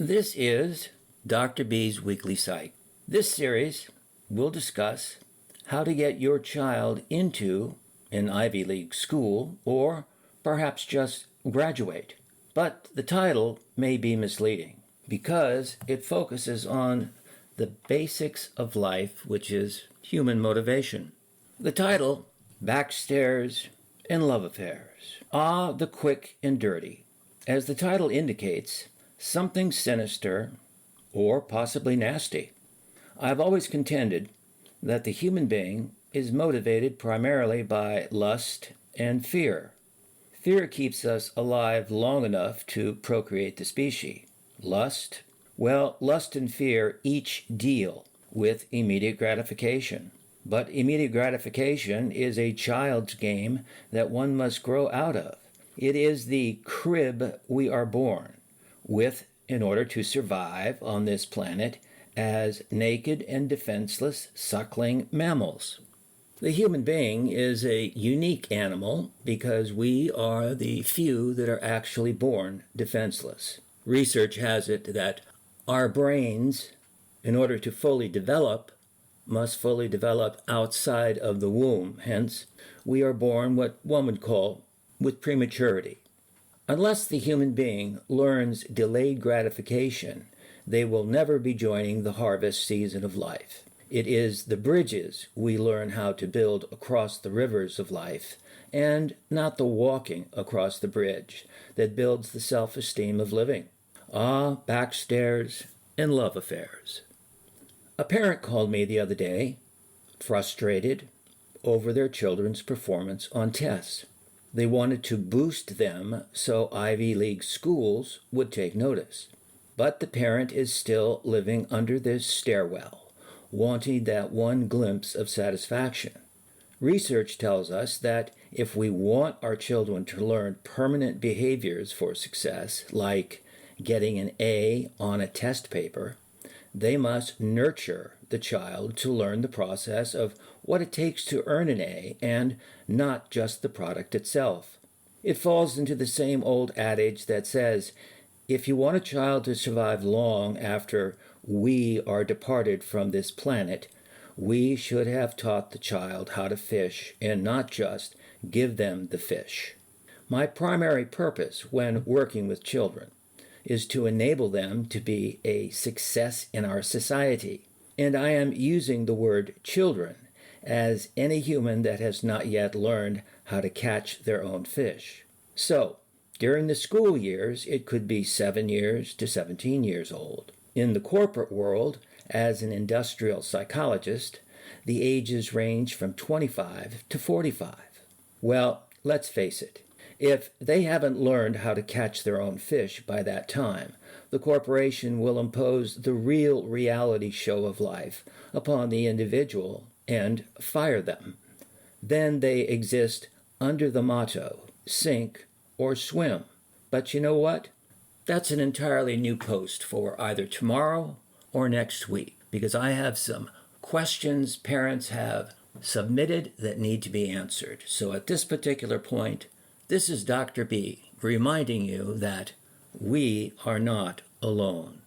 This is Dr. B's Weekly Psych. This series will discuss how to get your child into an Ivy League school or perhaps just graduate. But the title may be misleading because it focuses on the basics of life, which is human motivation. The title, Backstairs and Love Affairs. Ah, the quick and dirty. As the title indicates, something sinister or possibly nasty. I've always contended that the human being is motivated primarily by lust and fear. Fear keeps us alive long enough to procreate the species. Lust? Well, lust and fear each deal with immediate gratification. But immediate gratification is a child's game that one must grow out of. It is the crib we are born with in order to survive on this planet as naked and defenseless suckling mammals. The human being is a unique animal because we are the few that are actually born defenseless. Research has it that our brains, in order to fully develop, must fully develop outside of the womb. Hence, we are born what one would call with prematurity. Unless the human being learns delayed gratification, they will never be joining the harvest season of life. It is the bridges we learn how to build across the rivers of life, and not the walking across the bridge that builds the self-esteem of living. Ah, backstairs and love affairs. A parent called me the other day, frustrated over their children's performance on tests. They wanted to boost them so Ivy League schools would take notice. But the parent is still living under this stairwell, wanting that one glimpse of satisfaction. Research tells us that if we want our children to learn permanent behaviors for success, like getting an A on a test paper, they must nurture the child to learn the process of what it takes to earn an A and not just the product itself. It falls into the same old adage that says, if you want a child to survive long after we are departed from this planet, we should have taught the child how to fish and not just give them the fish. My primary purpose when working with children is to enable them to be a success in our society. And I am using the word children as any human that has not yet learned how to catch their own fish. So, during the school years, it could be 7 years to 17 years old. In the corporate world, as an industrial psychologist, the ages range from 25 to 45. Well, let's face it. If they haven't learned how to catch their own fish by that time, the corporation will impose the real reality show of life upon the individual and fire them. Then they exist under the motto, sink or swim. But you know what? That's an entirely new post for either tomorrow or next week, because I have some questions parents have submitted that need to be answered. So at this particular point, this is Dr. B reminding you that we are not alone.